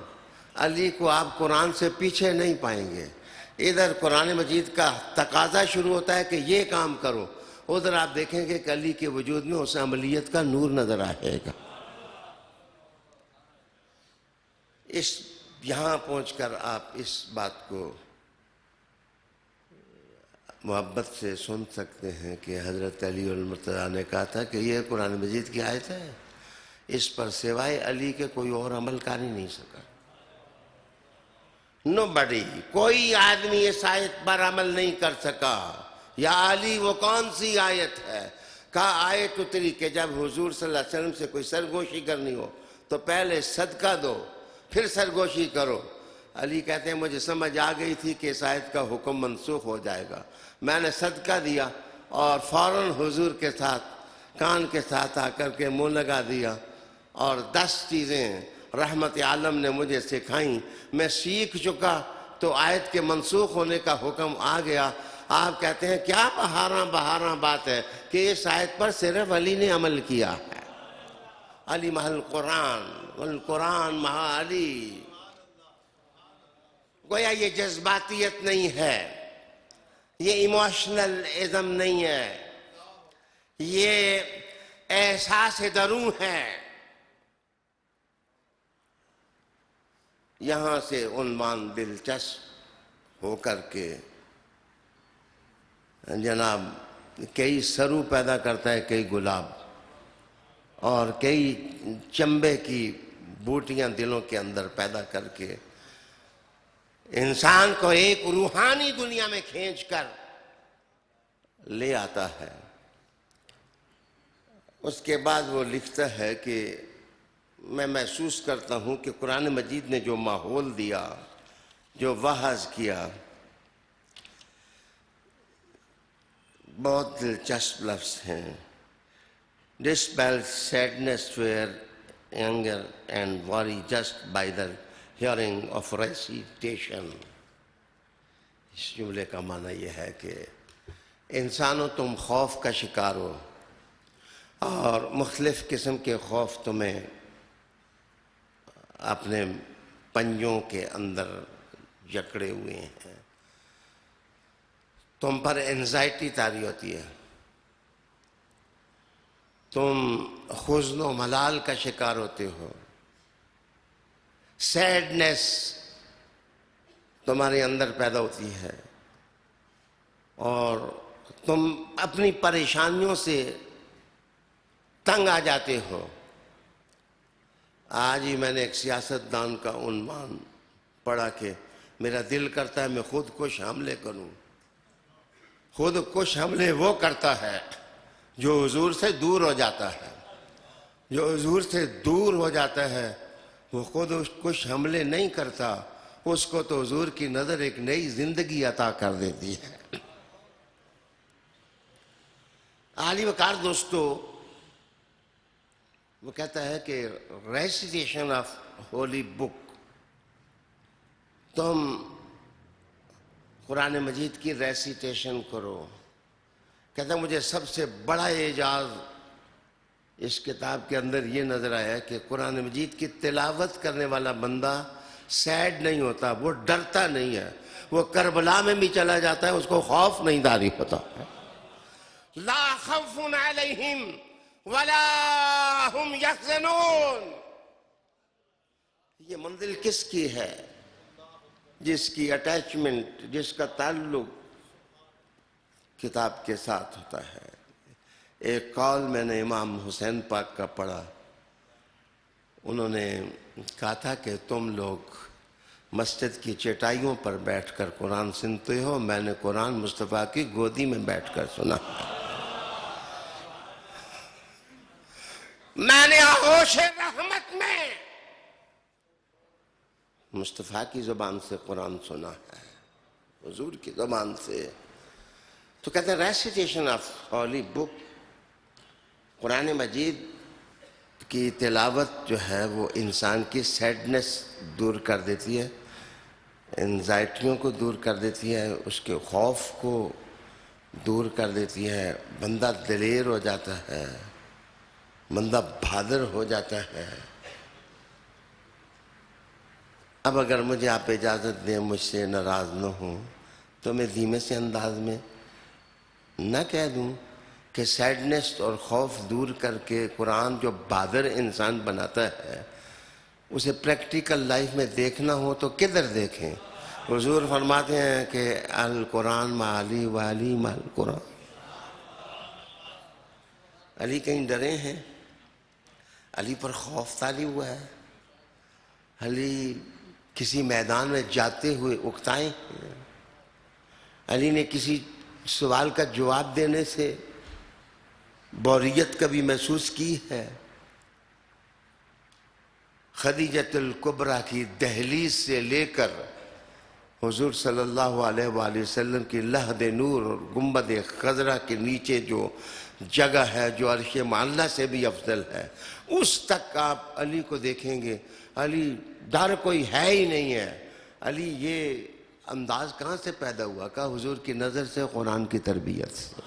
علی کو آپ قرآن سے پیچھے نہیں پائیں گے. ادھر قرآن مجید کا تقاضا شروع ہوتا ہے کہ یہ کام کرو، ادھر آپ دیکھیں گے کہ علی کے وجود میں اسے عملیت کا نور نظر آئے گا. یہاں پہنچ کر آپ اس بات کو محبت سے سن سکتے ہیں کہ حضرت علی المرتضیٰ نے کہا تھا کہ یہ قرآن مجید کی آیت ہے، اس پر سوائے علی کے کوئی اور عمل کر ہی نہیں سکا. نوبڈی، کوئی آدمی اس آیت پر عمل نہیں کر سکا. یا علی وہ کون سی آیت ہے؟ کہا آیت اتری کہ جب حضور صلی اللہ علیہ وسلم سے کوئی سرگوشی کرنی ہو تو پہلے صدقہ دو پھر سرگوشی کرو. علی کہتے ہیں مجھے سمجھ آ گئی تھی کہ اس آیت کا حکم منسوخ ہو جائے گا. میں نے صدقہ دیا اور فوراً حضور کے ساتھ کان کے ساتھ آ کر کے منہ لگا دیا، اور 10 چیزیں رحمت عالم نے مجھے سکھائیں. میں سیکھ چکا تو آیت کے منسوخ ہونے کا حکم آ گیا. آپ کہتے ہیں کیا بہاراں بات ہے کہ اس آیت پر صرف علی نے عمل کیا ہے. علی مع القرآن والقرآن مع علی. گویا یہ جذباتیت نہیں ہے، یہ ایموشنل ازم نہیں ہے، یہ احساس درون ہے. یہاں سے عنوان دلچسپ ہو کر کے جناب کئی سرو پیدا کرتا ہے، کئی گلاب، اور کئی چمبے کی بوٹیاں دلوں کے اندر پیدا کر کے انسان کو ایک روحانی دنیا میں کھینچ کر لے آتا ہے. اس کے بعد وہ لکھتا ہے کہ میں محسوس کرتا ہوں کہ قرآن مجید نے جو ماحول دیا، جو وعظ کیا، بہت دلچسپ لفظ ہیں. Dispels sadness, fear, anger and worry just by the hearing of recitation. اس جملے کا معنی یہ ہے کہ انسانوں تم خوف کا شکار ہو، اور مختلف قسم کے خوف تمہیں اپنے پنجوں کے اندر جکڑے ہوئے ہیں. تم پر انزائٹی طاری ہوتی ہے، تم حزن و ملال کا شکار ہوتے ہو، سیڈنس تمہارے اندر پیدا ہوتی ہے، اور تم اپنی پریشانیوں سے تنگ آ جاتے ہو. آج ہی میں نے ایک سیاستدان کا عنوان پڑھا کہ میرا دل کرتا ہے میں خود کش حملے کروں. خود کش حملے وہ کرتا ہے جو حضور سے دور ہو جاتا ہے. جو حضور سے دور ہو جاتا ہے وہ خود کش حملے نہیں کرتا، اس کو تو حضور کی نظر ایک نئی زندگی عطا کر دیتی ہے. عالی وقار دوستو، وہ کہتا ہے کہ ریسیٹیشن آف ہولی بک، تم قرآن مجید کی ریسیٹیشن کرو. کہتا ہے مجھے سب سے بڑا اعجاز اس کتاب کے اندر یہ نظر آیا کہ قرآن مجید کی تلاوت کرنے والا بندہ سیڈ نہیں ہوتا، وہ ڈرتا نہیں ہے. وہ کربلا میں بھی چلا جاتا ہے، اس کو خوف نہیں داری ہوتا. لا خوف علیہم ولا ہم یحزنون. یہ منزل کس کی ہے؟ جس کی اٹیچمنٹ، جس کا تعلق کتاب کے ساتھ ہوتا ہے. ایک قول میں نے امام حسین پاک کا پڑھا. انہوں نے کہا تھا کہ تم لوگ مسجد کی چٹائیوں پر بیٹھ کر قرآن سنتے ہو، میں نے قرآن مصطفیٰ کی گودی میں بیٹھ کر سنا. میں نے آغوش رحمت میں مصطفیٰ کی زبان سے قرآن سنا ہے، حضور کی زبان سے. تو کہتے ہیں ریسیٹیشن آف ہولی بک، قرآن مجید کی تلاوت جو ہے وہ انسان کی سیڈنس دور کر دیتی ہے، انزائٹیوں کو دور کر دیتی ہے، اس کے خوف کو دور کر دیتی ہے. بندہ دلیر ہو جاتا ہے، بندہ بہادر ہو جاتا ہے. اب اگر مجھے آپ اجازت دیں، مجھ سے ناراض نہ ہوں، تو میں دھیمے سے انداز میں نہ کہہ دوں کہ سیڈنس اور خوف دور کر کے قرآن جو بہادر انسان بناتا ہے، اسے پریکٹیکل لائف میں دیکھنا ہو تو کدھر دیکھیں؟ حضور فرماتے ہیں کہ القرآن مع علی و علی مع القرآن. علی کہیں ڈرے ہیں؟ علی پر خوف طاری ہوا ہے؟ علی کسی میدان میں جاتے ہوئے اکتائے ہیں؟ علی نے کسی سوال کا جواب دینے سے بوریت کبھی محسوس کی ہے؟ خدیجۃ الکبریٰ کی دہلیز سے لے کر حضور صلی اللہ علیہ وآلہ وسلم کی لحد نور اور گنبد خضرا کے نیچے جو جگہ ہے جو عرش معلیٰ سے بھی افضل ہے، اس تک آپ علی کو دیکھیں گے. علی ڈر کوئی ہے ہی نہیں ہے. علی یہ انداز کہاں سے پیدا ہوا؟ کہ حضور کی نظر سے، قرآن کی تربیت سے،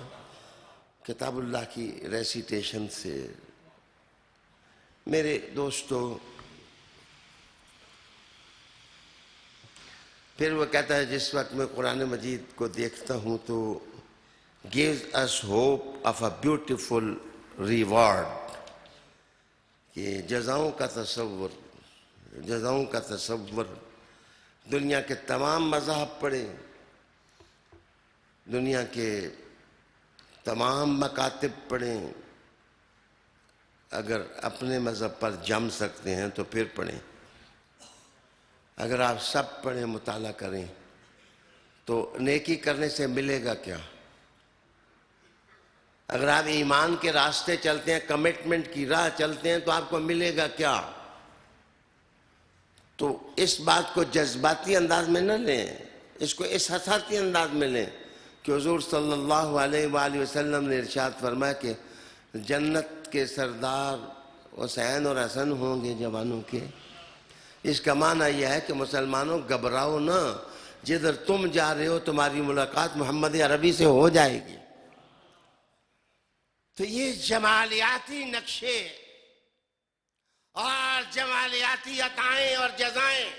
کتاب اللہ کی ریسیٹیشن سے. میرے دوستو، پھر وہ کہتا ہے جس وقت میں قرآن مجید کو دیکھتا ہوں تو gives us hope of a beautiful reward. کہ جزاؤں کا تصور، جزاؤں کا تصور. دنیا کے تمام مذاہب پڑھیں، دنیا کے تمام مکاتب پڑھیں، اگر اپنے مذہب پر جم سکتے ہیں تو پھر پڑھیں. اگر آپ سب پڑھیں، مطالعہ کریں، تو نیکی کرنے سے ملے گا کیا؟ اگر آپ ایمان کے راستے چلتے ہیں، کمٹمنٹ کی راہ چلتے ہیں، تو آپ کو ملے گا کیا؟ تو اس بات کو جذباتی انداز میں نہ لیں، اس کو احساساتی انداز میں لیں کہ حضور صلی اللہ علیہ وآلہ وسلم نے ارشاد فرمایا کہ جنت کے سردار حسین اور حسن ہوں گے جوانوں کے. اس کا معنی یہ ہے کہ مسلمانوں گھبراؤ نہ، جدھر تم جا رہے ہو تمہاری ملاقات محمد عربی سے ہو جائے گی. تو یہ جمالیاتی نقشے اور جمالیاتی عطائیں اور جزائیں،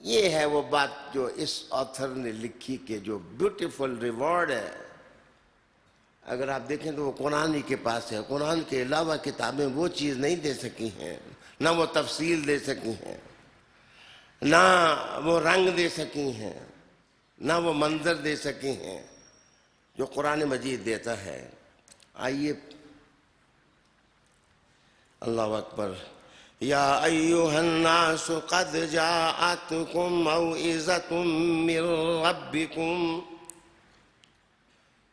یہ ہے وہ بات جو اس آتھر نے لکھی کہ جو بیوٹیفل ریوارڈ ہے. اگر آپ دیکھیں تو وہ قرآن ہی کے پاس ہے. قرآن کے علاوہ کتابیں وہ چیز نہیں دے سکی ہیں، نہ وہ تفصیل دے سکی ہیں، نہ وہ رنگ دے سکی ہیں، نہ وہ منظر دے سکی ہیں جو قرآن مجید دیتا ہے. آئیے، اللہ اکبر. یا ایھا الناس قد جاءتکم موعظۃ من ربکم،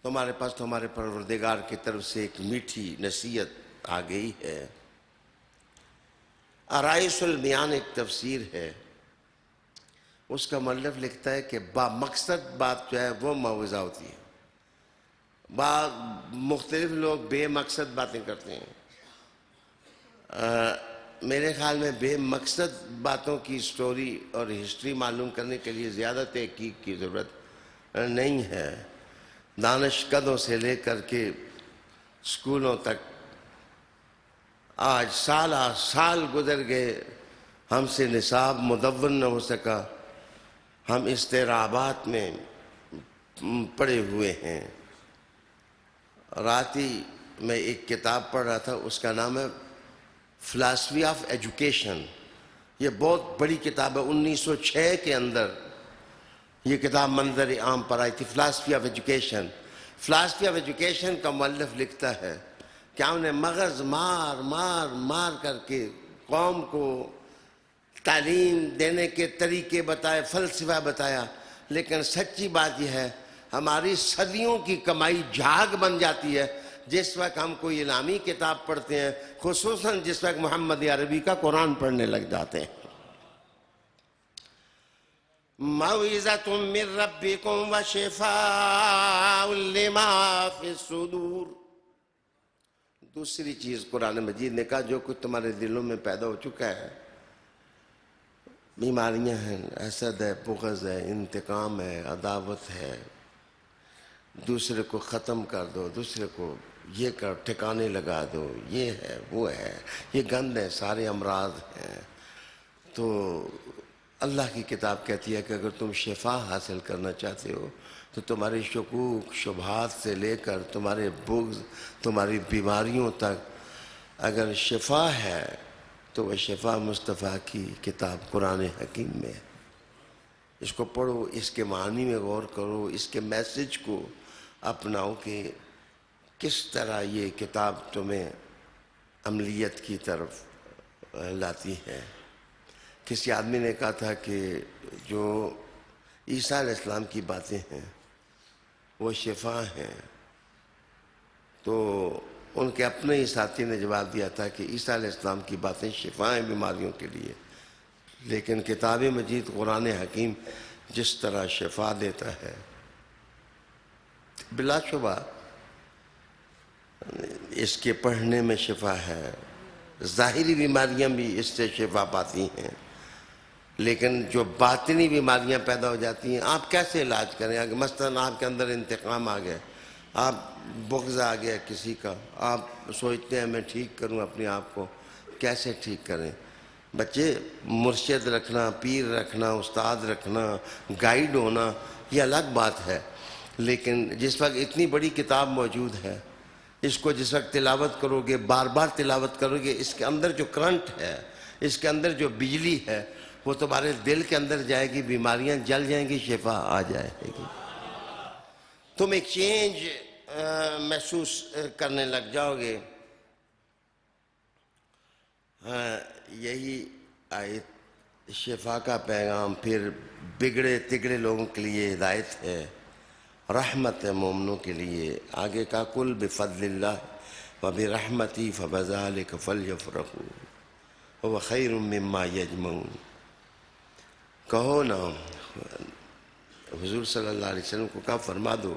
تمہارے پاس تمہارے پروردگار کی طرف سے ایک میٹھی نصیحت آ گئی ہے۔ عرائس البیان ایک تفسیر ہے، اس کا مؤلف لکھتا ہے کہ با مقصد بات جو ہے وہ موعظہ ہوتی ہے۔ مختلف لوگ بے مقصد باتیں کرتے ہیں۔ میرے خیال میں بے مقصد باتوں کی سٹوری اور ہسٹری معلوم کرنے کے لیے زیادہ تحقیق کی ضرورت نہیں ہے۔ دانشکدوں سے لے کر کے اسکولوں تک آج سالہ سال گزر گئے، ہم سے نصاب مدون نہ ہو سکا، ہم استعرابات میں پڑے ہوئے ہیں۔ رات ہی میں ایک کتاب پڑھ رہا تھا، اس کا نام ہے فلاسفی آف ایجوکیشن۔ یہ بہت بڑی کتاب ہے، 1906 کے اندر یہ کتاب منظر عام پر آئی تھی، philosophy of education. Philosophy of education کا مؤلف لکھتا ہے کہ ہم نے مغز مار مار مار کر کے قوم کو تعلیم دینے کے طریقے بتائے، فلسفہ بتایا، لیکن سچی بات یہ ہے ہماری صدیوں کی کمائی جھاگ بن جاتی ہے جس وقت ہم کوئی اسلامی کتاب پڑھتے ہیں، خصوصاً جس وقت محمد عربی کا قرآن پڑھنے لگ جاتے ہیں۔ موعظۃ من ربکم وشفاء لما فی الصدور۔ دوسری چیز قرآن مجید نے کہا جو کچھ تمہارے دلوں میں پیدا ہو چکا ہے، بیماریاں ہیں، حسد ہے، بغض ہے، انتقام ہے، عداوت ہے، دوسرے کو ختم کر دو، دوسرے کو یہ کر ٹھکانے لگا دو، یہ ہے وہ ہے، یہ گند ہے، سارے امراض ہیں۔ تو اللہ کی کتاب کہتی ہے کہ اگر تم شفا حاصل کرنا چاہتے ہو تو تمہارے شکوک شبہات سے لے کر تمہارے بغض، تمہاری بیماریوں تک اگر شفا ہے تو وہ شفا مصطفیٰ کی کتاب قرآن حکیم میں ہے۔ اس کو پڑھو، اس کے معنی میں غور کرو، اس کے میسج کو اپناؤ کہ کس طرح یہ کتاب تمہیں عملیت کی طرف لاتی ہے۔ کسی آدمی نے کہا تھا کہ جو عیسیٰ علیہ السلام کی باتیں ہیں وہ شفا ہیں، تو ان کے اپنے ہی ساتھی نے جواب دیا تھا کہ عیسیٰ علیہ السلام کی باتیں شفا ہیں بیماریوں کے لیے، لیکن کتاب مجید قرآن حکیم جس طرح شفا دیتا ہے، بلا شبہ اس کے پڑھنے میں شفا ہے، ظاہری بیماریاں بھی اس سے شفا پاتی ہیں، لیکن جو باطنی بیماریاں پیدا ہو جاتی ہیں آپ کیسے علاج کریں؟ اگر مثلاً آپ کے اندر انتقام آ گیا، آپ بغض آ گیا کسی کا، آپ سوچتے ہیں میں ٹھیک کروں اپنے آپ کو، کیسے ٹھیک کریں؟ بچے، مرشد رکھنا، پیر رکھنا، استاد رکھنا، گائیڈ ہونا یہ الگ بات ہے، لیکن جس وقت اتنی بڑی کتاب موجود ہے، اس کو جس وقت تلاوت کرو گے، بار بار تلاوت کرو گے، اس کے اندر جو کرنٹ ہے، اس کے اندر جو بجلی ہے وہ تمہارے دل کے اندر جائے گی، بیماریاں جل جائیں گی، شفا آ جائے گی، تم ایک چینج محسوس کرنے لگ جاؤ گے۔ یہی آیت شفا کا پیغام پھر بگڑے تگڑے لوگوں کے لیے ہدایت ہے، رحمت ہے مومنوں کے لیے۔ آگے کا کل بفضل اللہ وبرحمتی فبذلک فلیفرحوا هو خیر مما یجمعون۔ کہو نا، حضور صلی اللہ علیہ وسلم کو کہا فرما دو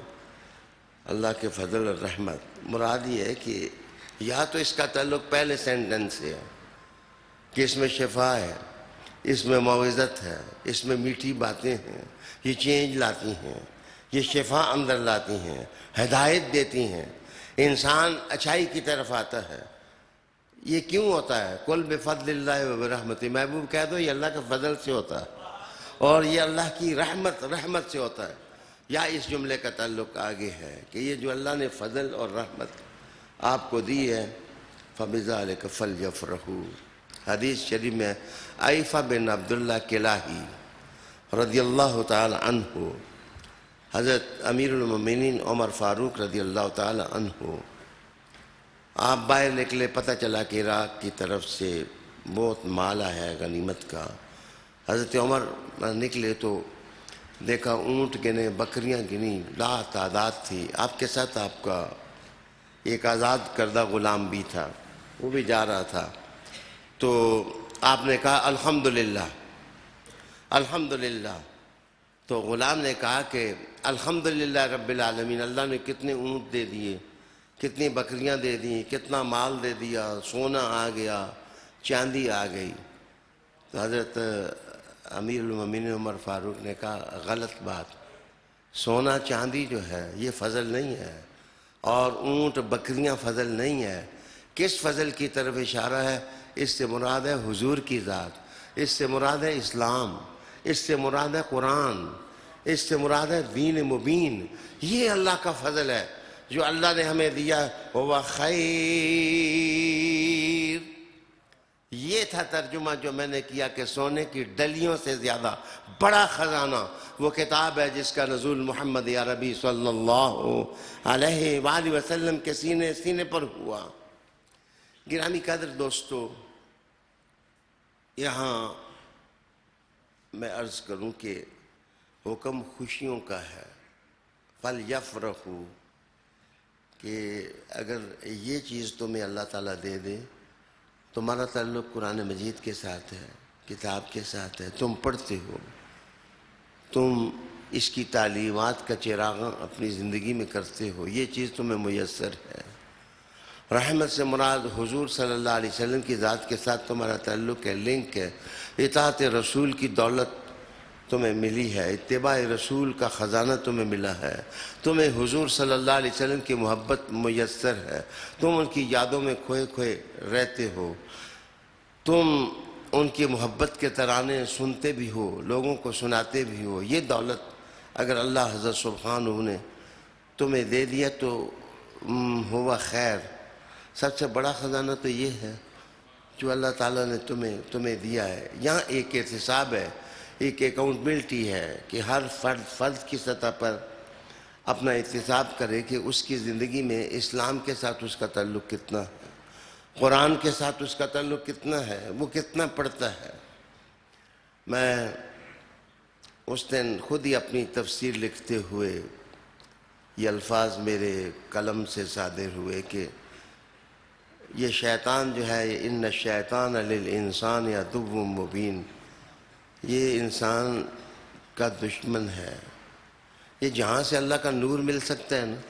اللہ کے فضل اور رحمت، مراد یہ ہے کہ یا تو اس کا تعلق پہلے سینٹنس سے ہے کہ اس میں شفا ہے، اس میں موعظت ہے، اس میں میٹھی باتیں ہیں، یہ چینج لاتی ہیں، یہ شفا اندر لاتی ہیں، ہدایت دیتی ہیں، انسان اچھائی کی طرف آتا ہے۔ یہ کیوں ہوتا ہے؟ قل بفضل اللہ وبرحمتہ، محبوب کہہ دو یہ اللہ کے فضل سے ہوتا ہے اور یہ اللہ کی رحمت سے ہوتا ہے، یا اس جملے کا تعلق آگے ہے کہ یہ جو اللہ نے فضل اور رحمت آپ کو دی ہے، فبذلک فلیفرحوا۔ حدیث شریف میں عیفہ بن عبداللہ کلاہی رضی اللہ تعالی عنہ، حضرت امیر المومنین عمر فاروق رضی اللہ تعالی عنہ، آپ باہر نکلے، پتہ چلا کہ عراق کی طرف سے بہت مال آیا ہے غنیمت کا۔ حضرت عمر نکلے تو دیکھا اونٹ گنے، بکریاں گنی، لا تعداد تھی۔ آپ کے ساتھ آپ کا ایک آزاد کردہ غلام بھی تھا، وہ بھی جا رہا تھا۔ تو آپ نے کہا الحمدللہ الحمدللہ۔ تو غلام نے کہا کہ الحمدللہ رب العالمین، اللہ نے کتنے اونٹ دے دیے، کتنی بکریاں دے دیں، کتنا مال دے دیا، سونا آ گیا، چاندی آ گئی۔ تو حضرت امیر المومنین عمر فاروق نے کہا غلط بات، سونا چاندی جو ہے یہ فضل نہیں ہے، اور اونٹ بکریاں فضل نہیں ہے۔ کس فضل کی طرف اشارہ ہے؟ اس سے مراد ہے حضور کی ذات، اس سے مراد ہے اسلام، اس سے مراد ہے قرآن، اس سے مراد ہے دین مبین۔ یہ اللہ کا فضل ہے جو اللہ نے ہمیں دیا۔ وہ خیر، یہ تھا ترجمہ جو میں نے کیا کہ سونے کی ڈلیوں سے زیادہ بڑا خزانہ وہ کتاب ہے جس کا نزول محمد عربی صلی اللہ علیہ وآلہ وسلم کے سینے پر ہوا۔ گرامی قدر دوستو، یہاں میں عرض کروں کہ حکم خوشیوں کا ہے، فَلْيَفْرَحُوا، کہ اگر یہ چیز تمہیں اللہ تعالیٰ دے دے، تمہارا تعلق قرآن مجید کے ساتھ ہے، کتاب کے ساتھ ہے، تم پڑھتے ہو، تم اس کی تعلیمات کا چراغاں اپنی زندگی میں کرتے ہو، یہ چیز تمہیں میسر ہے۔ رحمت سے مراد حضور صلی اللہ علیہ وسلم کی ذات کے ساتھ تمہارا تعلق ہے، لنک ہے۔ اطاعت رسول کی دولت تمہیں ملی ہے، اتباع رسول کا خزانہ تمہیں ملا ہے، تمہیں حضور صلی اللہ علیہ وسلم کی محبت میسر ہے، تم ان کی یادوں میں کھوئے کھوئے رہتے ہو، تم ان کی محبت کے ترانے سنتے بھی ہو، لوگوں کو سناتے بھی ہو۔ یہ دولت اگر اللہ حضرت سبحانہ نے تمہیں دے دیا تو ہوا خیر۔ سب سے بڑا خزانہ تو یہ ہے جو اللہ تعالیٰ نے تمہیں دیا ہے۔ یہاں ایک احتساب ہے، ایک اکاؤنٹبلٹی ہے کہ ہر فرد کی سطح پر اپنا احتساب کرے کہ اس کی زندگی میں اسلام کے ساتھ اس کا تعلق کتنا ہے، قرآن کے ساتھ اس کا تعلق کتنا ہے، وہ کتنا پڑھتا ہے۔ میں اس دن خود ہی اپنی تفسیر لکھتے ہوئے یہ الفاظ میرے قلم سے صادر ہوئے کہ یہ شیطان جو ہے، ان الشیطان للانسان عدو مبین، یہ انسان کا دشمن ہے۔ یہ جہاں سے اللہ کا نور مل سکتا ہے نا،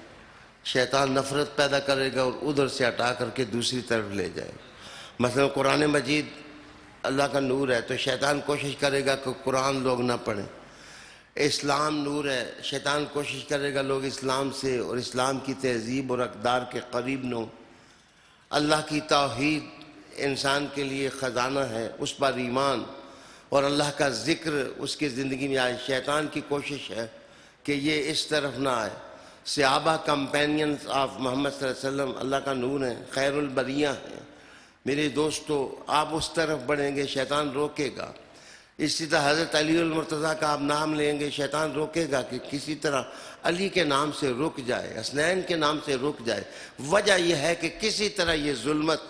شیطان نفرت پیدا کرے گا اور ادھر سے ہٹا کر کے دوسری طرف لے جائے۔ مثلا قرآن مجید اللہ کا نور ہے تو شیطان کوشش کرے گا کہ قرآن لوگ نہ پڑھیں۔ اسلام نور ہے، شیطان کوشش کرے گا لوگ اسلام سے اور اسلام کی تہذیب اور اقدار کے قریب نہ ہوں۔ اللہ کی توحید انسان کے لیے خزانہ ہے، اس پر ایمان اور اللہ کا ذکر اس کی زندگی میں آئے۔ شیطان کی کوشش ہے کہ یہ اس طرف نہ آئے۔ صحابہ کمپینینز آف محمد صلی اللہ علیہ وسلم اللہ کا نور ہیں، خیر البریہ ہیں۔ میرے دوستو، آپ اس طرف بڑھیں گے شیطان روکے گا۔ اسی طرح حضرت علی المرتضیٰ کا آپ نام لیں گے، شیطان روکے گا کہ کسی طرح علی کے نام سے رک جائے، حسنین کے نام سے رک جائے۔ وجہ یہ ہے کہ کسی طرح یہ ظلمت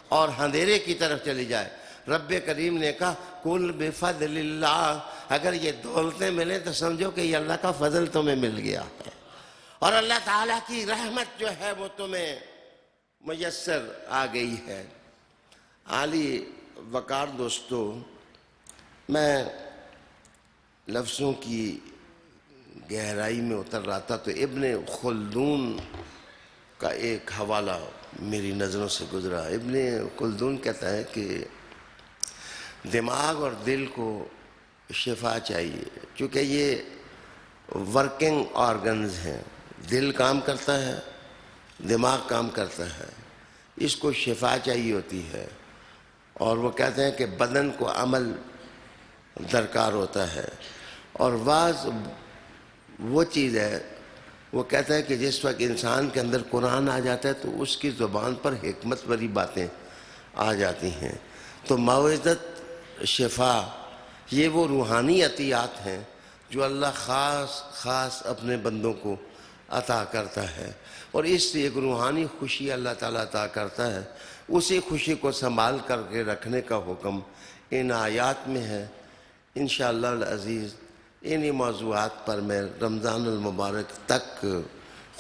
اور اندھیرے کی طرف چلی جائے۔ رب کریم نے کہا قل بفضل اللہ، اگر یہ دولتیں ملیں تو سمجھو کہ یہ اللہ کا فضل تمہیں مل گیا ہے، اور اللہ تعالیٰ کی رحمت جو ہے وہ تمہیں میسر آ گئی ہے۔ عالی وقار دوستو، میں لفظوں کی گہرائی میں اتر رہا تھا تو ابن خلدون کا ایک حوالہ میری نظروں سے گزرا۔ ابن خلدون کہتا ہے کہ دماغ اور دل کو شفا چاہیے، چونکہ یہ ورکنگ آرگنز ہیں، دل کام کرتا ہے، دماغ کام کرتا ہے، اس کو شفا چاہیے ہوتی ہے۔ اور وہ کہتے ہیں کہ بدن کو عمل درکار ہوتا ہے، اور بعض وہ چیز ہے، وہ کہتا ہے کہ جس وقت انسان کے اندر قرآن آ جاتا ہے تو اس کی زبان پر حکمت بھری باتیں آ جاتی ہیں۔ تو موعظت، شفا، یہ وہ روحانی عطیات ہیں جو اللہ خاص اپنے بندوں کو عطا کرتا ہے، اور اس سے ایک روحانی خوشی اللہ تعالیٰ عطا کرتا ہے. اسی خوشی کو سنبھال کر کے رکھنے کا حکم ان آیات میں ہے. انشاءاللہ العزیز انہی موضوعات پر میں رمضان المبارک تک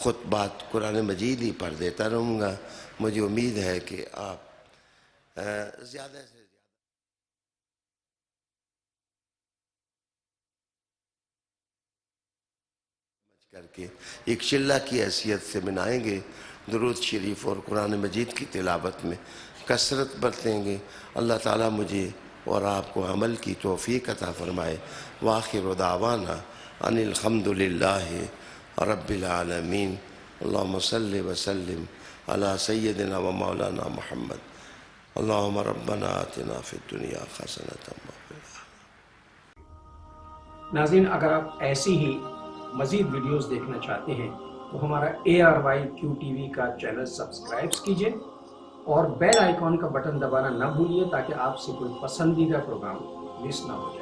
خطبات قرآن مجید ہی پڑھ دیتا رہوں گا. مجھے امید ہے کہ آپ زیادہ سے زیادہ کر کے ایک چلہ کی حیثیت سے منائیں گے. درود شریف اور قرآن مجید کی تلاوت میں کثرت برتیں گے. اللہ تعالیٰ مجھے اور آپ کو عمل کی توفیق عطا فرمائے. وآخر دعوانا ان الحمدللہ رب العالمین. اللہم صلی وسلم علی سیدنا و مولانا محمد. اللہم ربنا آتنا فی الدنیا حسنۃ وفی الآخرۃ. ناظرین، اگر آپ ایسی ہی مزید ویڈیوز دیکھنا چاہتے ہیں تو ہمارا ARYQTV کا چینل سبسکرائب کیجئے اور بیل آئیکن کا بٹن دبانا نہ بھولیے تاکہ آپ سے کوئی پسندیدہ پروگرام مس نہ ہو جائے.